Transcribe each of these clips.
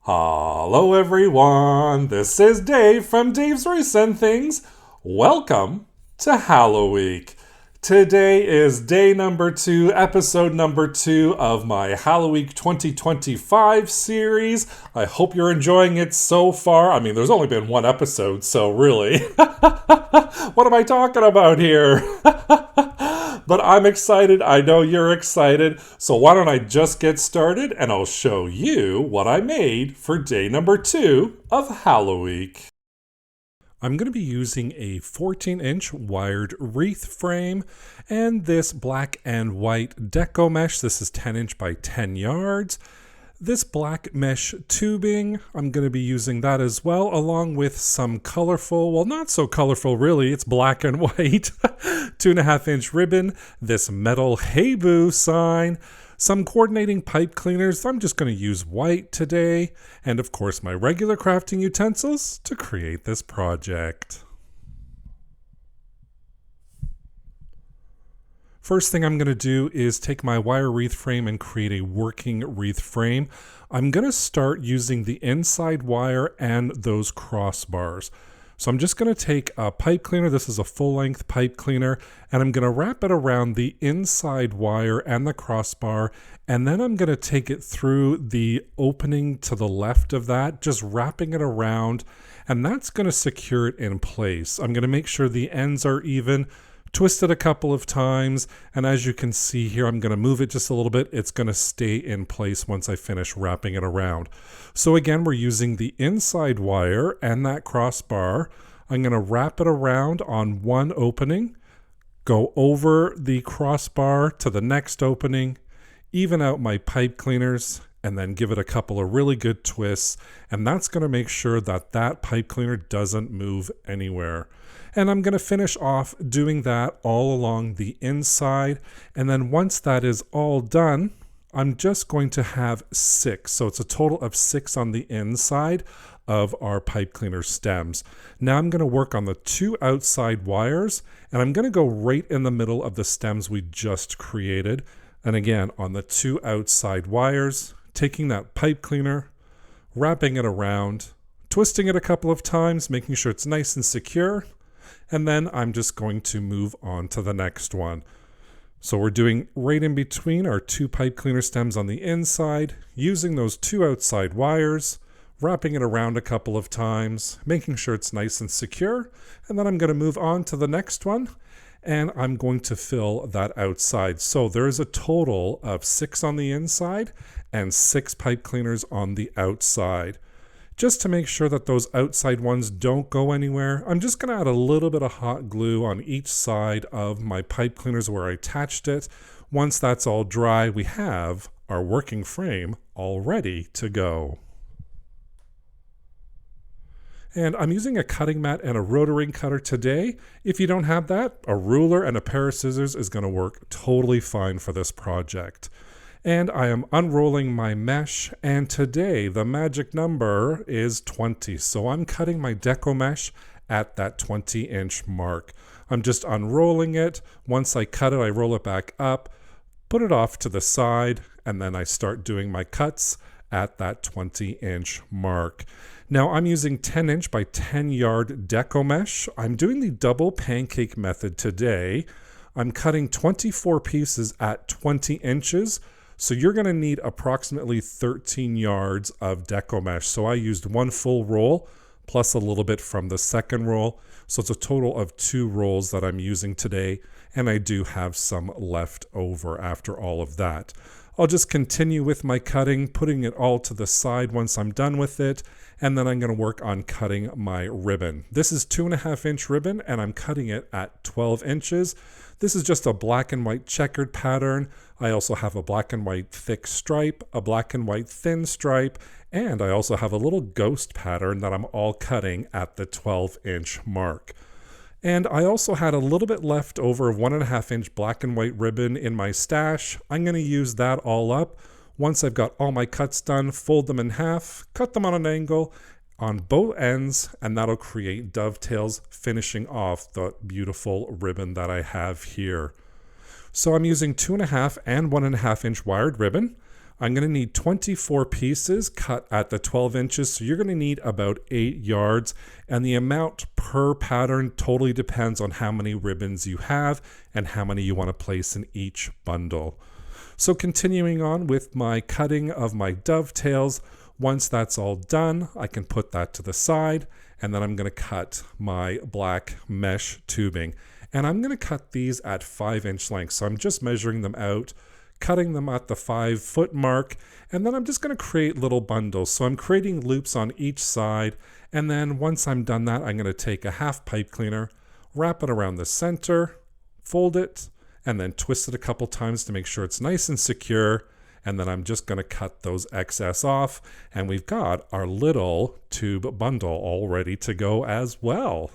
Hello everyone, this is Dave from Dave's Wreaths and Things. Welcome to Halloweek. Today is day number 2, episode number 2 of my Halloweek 2025 series. I hope you're enjoying it so far. I mean, there's only been one episode, so really, what am I talking about here? But I'm excited. I know you're excited. So why don't I just get started and I'll show you what I made for day number 2 of Halloweek. I'm going to be using a 14-inch wired wreath frame and this black and white deco mesh. This is 10-inch by 10 yards. This black mesh tubing, I'm going to be using that as well, along with some colorful, well, not so colorful really, it's black and white, 2.5-inch ribbon, this metal Hey Boo sign, some coordinating pipe cleaners. I'm just going to use white today, and of course my regular crafting utensils to create this project. First thing I'm going to do is take my wire wreath frame and create a working wreath frame. I'm going to start using the inside wire and those crossbars. So I'm just going to take a pipe cleaner. This is a full-length pipe cleaner, and I'm going to wrap it around the inside wire and the crossbar, and then I'm going to take it through the opening to the left of that, just wrapping it around, and that's going to secure it in place. I'm going to make sure the ends are even, twist it a couple of times, and as you can see here, I'm going to move it just a little bit. It's going to stay in place once I finish wrapping it around. So again, we're using the inside wire and that crossbar. I'm going to wrap it around on one opening, go over the crossbar to the next opening, even out my pipe cleaners, and then give it a couple of really good twists, and that's going to make sure that that pipe cleaner doesn't move anywhere. And I'm going to finish off doing that all along the inside. And then once that is all done, I'm just going to have 6. So it's a total of 6 on the inside of our pipe cleaner stems. Now I'm going to work on the 2 outside wires, and I'm going to go right in the middle of the stems we just created. And again, on the 2 outside wires, taking that pipe cleaner, wrapping it around, twisting it a couple of times, making sure it's nice and secure. And then I'm just going to move on to the next one. So we're doing right in between our 2 pipe cleaner stems on the inside, using those 2 outside wires, wrapping it around a couple of times, making sure it's nice and secure. And then I'm going to move on to the next one, and I'm going to fill that outside. So there is a total of 6 on the inside and 6 pipe cleaners on the outside. Just to make sure that those outside ones don't go anywhere, I'm just going to add a little bit of hot glue on each side of my pipe cleaners where I attached it. Once that's all dry, we have our working frame all ready to go. And I'm using a cutting mat and a rotary cutter today. If you don't have that, a ruler and a pair of scissors is going to work totally fine for this project. And I am unrolling my mesh, and today the magic number is 20. So I'm cutting my deco mesh at that 20-inch mark. I'm just unrolling it. Once I cut it, I roll it back up, put it off to the side, and then I start doing my cuts at that 20-inch mark. Now I'm using 10-inch by 10-yard deco mesh. I'm doing the double pancake method today. I'm cutting 24 pieces at 20 inches. So you're going to need approximately 13 yards of deco mesh. So I used 1 full roll plus a little bit from the second roll. So it's a total of 2 rolls that I'm using today. And I do have some left over after all of that. I'll just continue with my cutting, putting it all to the side once I'm done with it. And then I'm going to work on cutting my ribbon. This is 2.5-inch ribbon, and I'm cutting it at 12 inches. This is just a black and white checkered pattern. I also have a black and white thick stripe, a black and white thin stripe, and I also have a little ghost pattern that I'm all cutting at the 12-inch mark. And I also had a little bit left over of 1.5-inch black and white ribbon in my stash. I'm going to use that all up. Once I've got all my cuts done, fold them in half, cut them on an angle on both ends, and that'll create dovetails, finishing off the beautiful ribbon that I have here. So I'm using 2.5 and 1.5-inch wired ribbon. I'm going to need 24 pieces cut at the 12 inches, so you're going to need about 8 yards, and the amount per pattern totally depends on how many ribbons you have and how many you want to place in each bundle. So continuing on with my cutting of my dovetails, once that's all done, I can put that to the side, and then I'm going to cut my black mesh tubing. And I'm going to cut these at 5-inch lengths, so I'm just measuring them out, cutting them at the 5-foot mark, and then I'm just going to create little bundles. So I'm creating loops on each side, and then once I'm done that, I'm going to take a half pipe cleaner, wrap it around the center, fold it, and then twist it a couple times to make sure it's nice and secure, and then I'm just going to cut those excess off, and we've got our little tube bundle all ready to go as well.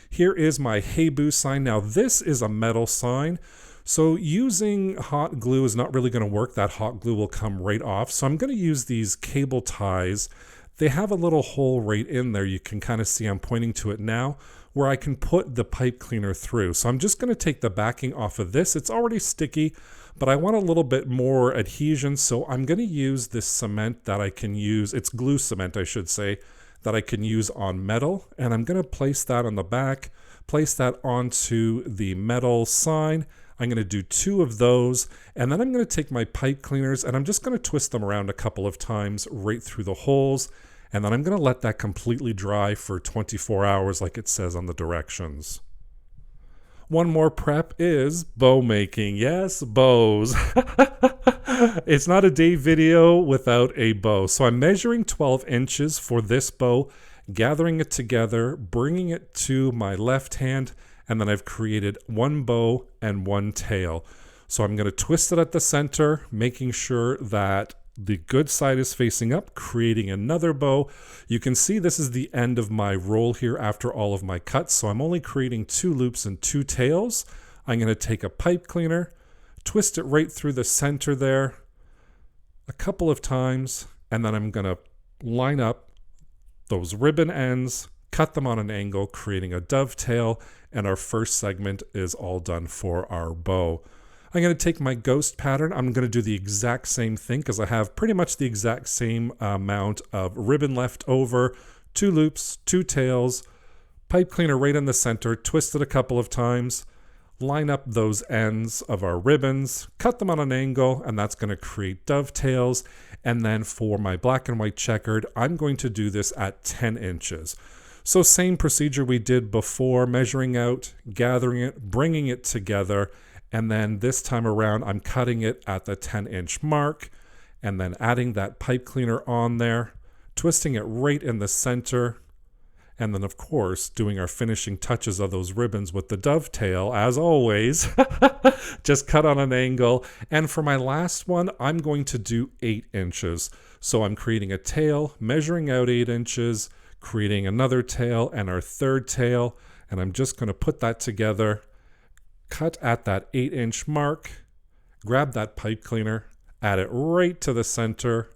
Here is my Hey Boo sign. Now this is a metal sign, so using hot glue is not really going to work. That hot glue will come right off. So I'm going to use these cable ties. They have a little hole right in there. You can kind of see I'm pointing to it now where I can put the pipe cleaner through. So I'm just going to take the backing off of this. It's already sticky, but I want a little bit more adhesion. So I'm going to use this cement that I can use. It's glue cement, I should say, that I can use on metal. And I'm going to place that on the back, place that onto the metal sign. I'm going to do 2 of those, and then I'm going to take my pipe cleaners and I'm just going to twist them around a couple of times right through the holes, and then I'm going to let that completely dry for 24 hours like it says on the directions. One more prep is bow making. Yes, bows. It's not a day video without a bow. So I'm measuring 12 inches for this bow, gathering it together, bringing it to my left hand, and then I've created 1 bow and 1 tail. So I'm going to twist it at the center, making sure that the good side is facing up, creating another bow. You can see this is the end of my roll here after all of my cuts. So I'm only creating 2 loops and 2 tails. I'm going to take a pipe cleaner, twist it right through the center there a couple of times, and then I'm going to line up those ribbon ends, cut them on an angle, creating a dovetail, and our first segment is all done for our bow. I'm going to take my ghost pattern. I'm going to do the exact same thing because I have pretty much the exact same amount of ribbon left over. 2 loops, 2 tails, pipe cleaner right in the center, twist it a couple of times, line up those ends of our ribbons, cut them on an angle, and that's going to create dovetails. And then for my black and white checkered, I'm going to do this at 10 inches. So same procedure we did before, measuring out, gathering it, bringing it together, and then this time around I'm cutting it at the 10-inch mark, and then adding that pipe cleaner on there, twisting it right in the center, and then of course doing our finishing touches of those ribbons with the dovetail as always. Just cut on an angle. And for my last one, I'm going to do 8 inches. So I'm creating a tail, measuring out 8 inches, creating another tail and our third tail, and I'm just going to put that together, cut at that 8-inch mark, grab that pipe cleaner, add it right to the center,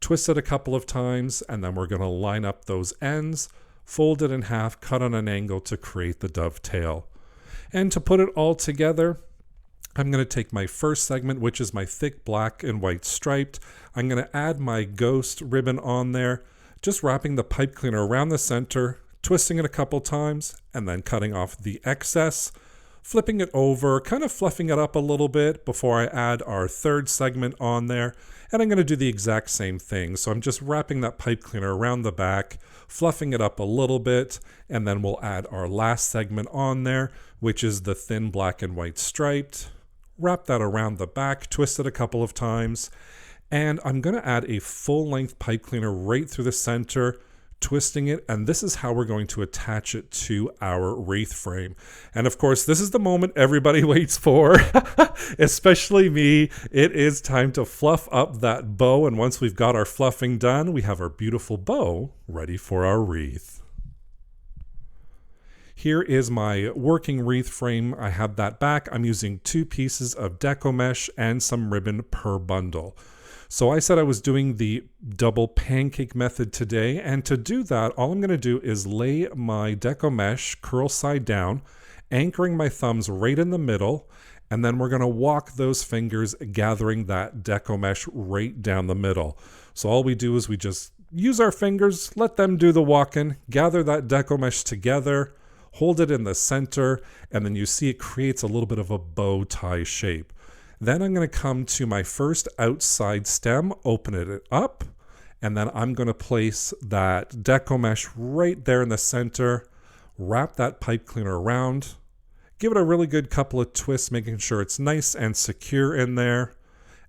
twist it a couple of times, and then we're going to line up those ends, fold it in half, cut on an angle to create the dovetail. And to put it all together, I'm going to take my first segment, which is my thick black and white striped. I'm going to add my ghost ribbon on there, just wrapping the pipe cleaner around the center, twisting it a couple times, and then cutting off the excess, flipping it over, kind of fluffing it up a little bit before I add our third segment on there. And I'm going to do the exact same thing. So I'm just wrapping that pipe cleaner around the back, fluffing it up a little bit, and then we'll add our last segment on there, which is the thin black and white striped. Wrap that around the back, twist it a couple of times, and I'm going to add a full-length pipe cleaner right through the center, twisting it, and this is how we're going to attach it to our wreath frame. And of course, this is the moment everybody waits for, especially me. It is time to fluff up that bow, and once we've got our fluffing done, we have our beautiful bow ready for our wreath. Here is my working wreath frame. I have that back. I'm using 2 pieces of deco mesh and some ribbon per bundle. So I said I was doing the double pancake method today, and to do that, all I'm going to do is lay my deco mesh curl side down, anchoring my thumbs right in the middle, And then we're going to walk those fingers, gathering that deco mesh right down the middle. So all we do is we just use our fingers, let them do the walking, gather that deco mesh together, hold it in the center, and then you see it creates a little bit of a bow tie shape. Then I'm going to come to my first outside stem, open it up, and then I'm going to place that deco mesh right there in the center, wrap that pipe cleaner around, give it a really good couple of twists, making sure it's nice and secure in there.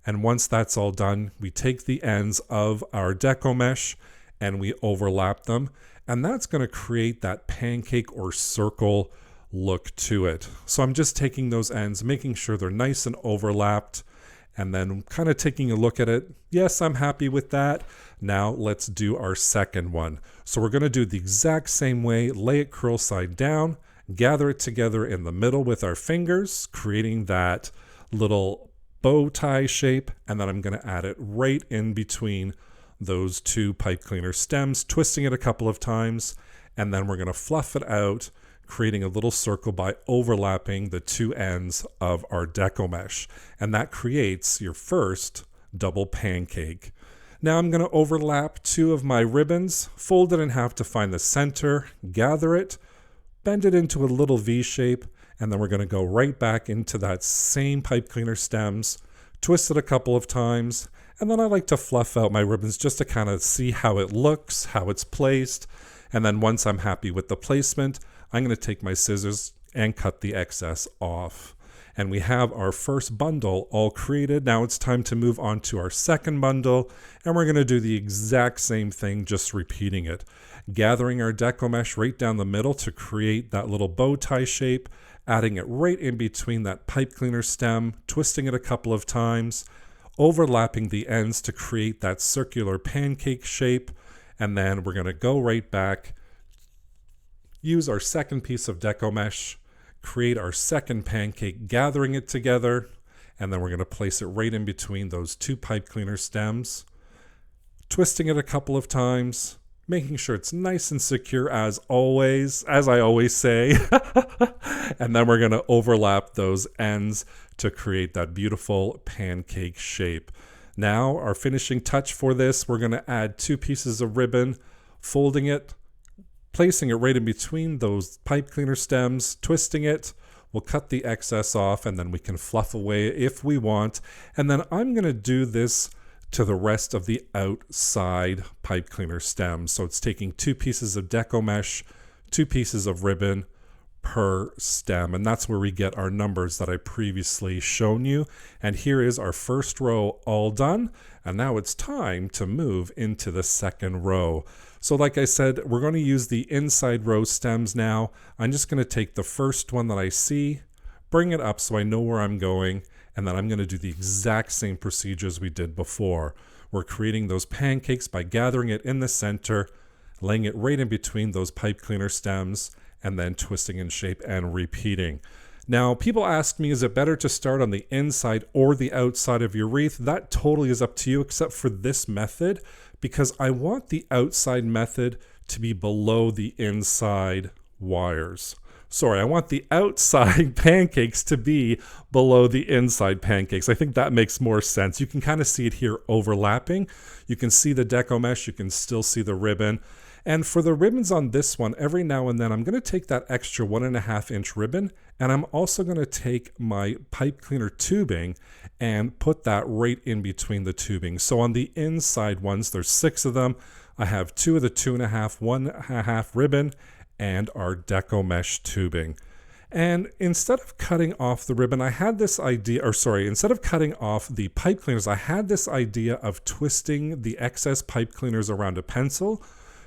And once that's all done, we take the ends of our deco mesh and we overlap them. And that's going to create that pancake or circle look to it. So I'm just taking those ends, making sure they're nice and overlapped, and then kind of taking a look at it. Yes, I'm happy with that. Now let's do our second one. So we're going to do the exact same way, lay it curl side down, gather it together in the middle with our fingers, creating that little bow tie shape, and then I'm going to add it right in between those two pipe cleaner stems, twisting it a couple of times, and then we're going to fluff it out, creating a little circle by overlapping the two ends of our deco mesh. And that creates your first double pancake. Now I'm going to overlap two of my ribbons, fold it in half to find the center, gather it, bend it into a little V shape, and then we're going to go right back into that same pipe cleaner stems, twist it a couple of times, and then I like to fluff out my ribbons just to kind of see how it looks, how it's placed, and then once I'm happy with the placement, I'm going to take my scissors and cut the excess off. And we have our first bundle all created. Now it's time to move on to our second bundle, and we're going to do the exact same thing, just repeating it. Gathering our deco mesh right down the middle to create that little bow tie shape, adding it right in between that pipe cleaner stem, twisting it a couple of times, overlapping the ends to create that circular pancake shape, and then we're going to go right back, use our second piece of deco mesh, create our second pancake, gathering it together, and then we're going to place it right in between those two pipe cleaner stems, twisting it a couple of times, making sure it's nice and secure as always, as I always say. And then we're going to overlap those ends to create that beautiful pancake shape. Now, our finishing touch for this, we're going to add two pieces of ribbon, folding it, placing it right in between those pipe cleaner stems, twisting it. We'll cut the excess off, and then we can fluff away if we want. And then I'm going to do this to the rest of the outside pipe cleaner stem. So it's taking two pieces of deco mesh, two pieces of ribbon per stem, and that's where we get our numbers that I previously shown you. And here is our first row all done, and now it's time to move into the second row. So like I said, we're going to use the inside row stems now. I'm just going to take the first one that I see, bring it up so I know where I'm going, and then I'm going to do the exact same procedure as we did before. We're creating those pancakes by gathering it in the center, laying it right in between those pipe cleaner stems, and then twisting in shape and repeating. Now, people ask me, is it better to start on the inside or the outside of your wreath? That totally is up to you, except for this method, because I want the outside method to be below the inside wires. Sorry, I want the outside pancakes to be below the inside pancakes. I think that makes more sense. You can kind of see it here overlapping. You can see the deco mesh. You can still see the ribbon. And for the ribbons on this one, every now and then I'm going to take that extra 1.5 inch ribbon, and I'm also going to take my pipe cleaner tubing and put that right in between the tubing. So on the inside ones, there's 6 of them. I have 2 of the 2.5, 1.5 ribbon, and our deco mesh tubing. And instead of cutting off the ribbon, I had this idea, instead of cutting off the pipe cleaners, I had this idea of twisting the excess pipe cleaners around a pencil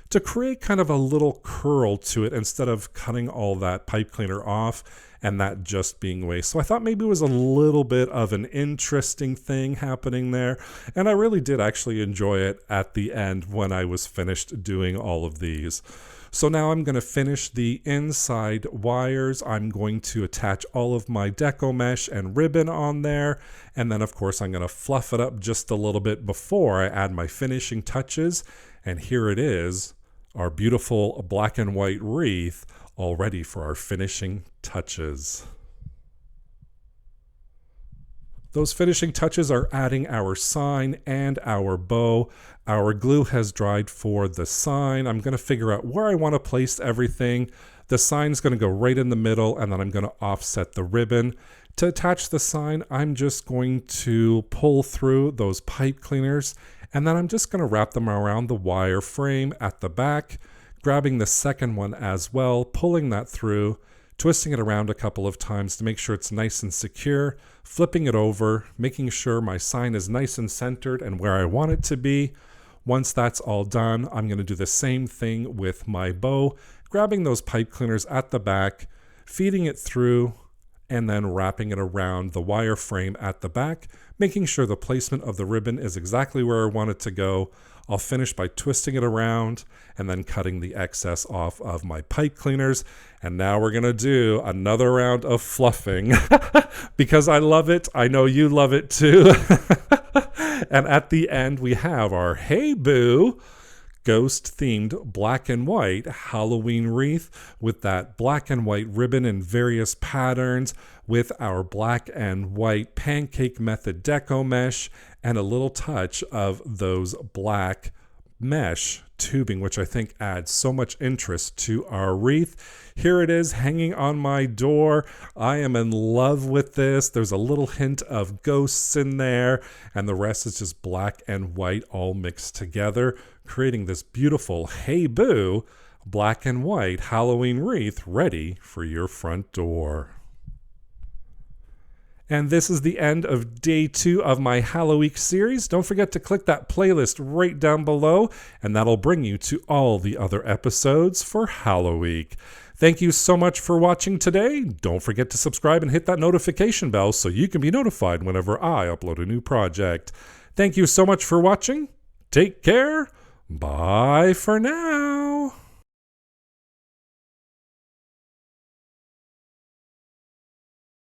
to create kind of a little curl to it instead of cutting all that pipe cleaner off and that just being waste. So I thought maybe it was a little bit of an interesting thing happening there. And I really did actually enjoy it at the end when I was finished doing all of these. So now I'm going to finish the inside wires. I'm going to attach all of my deco mesh and ribbon on there. And then of course I'm going to fluff it up just a little bit before I add my finishing touches. And here it is, our beautiful black and white wreath, all ready for our finishing touches. Those finishing touches are adding our sign and our bow. Our glue has dried for the sign. I'm going to figure out where I want to place everything. The sign's going to go right in the middle, and then I'm going to offset the ribbon. To attach the sign, I'm just going to pull through those pipe cleaners, and then I'm just going to wrap them around the wire frame at the back, grabbing the second one as well, pulling that through, twisting it around a couple of times to make sure it's nice and secure, flipping it over, making sure my sign is nice and centered and where I want it to be. Once that's all done, I'm going to do the same thing with my bow, grabbing those pipe cleaners at the back, feeding it through, and then wrapping it around the wire frame at the back, making sure the placement of the ribbon is exactly where I want it to go. I'll finish by twisting it around and then cutting the excess off of my pipe cleaners. And now we're going to do another round of fluffing because I love it. I know you love it too. And at the end, we have our Hey Boo ghost-themed black and white Halloween wreath with that black and white ribbon in various patterns, with our black and white pancake method deco mesh and a little touch of those black mesh tubing, which I think adds so much interest to our wreath. Here it is hanging on my door. I am in love with this. There's a little hint of ghosts in there, and the rest is just black and white all mixed together, creating this beautiful Hey Boo black and white Halloween wreath ready for your front door. And this is the end of day 2 of my Halloweek series. Don't forget to click that playlist right down below, and that'll bring you to all the other episodes for Halloweek. Thank you so much for watching today. Don't forget to subscribe and hit that notification bell so you can be notified whenever I upload a new project. Thank you so much for watching. Take care. Bye for now.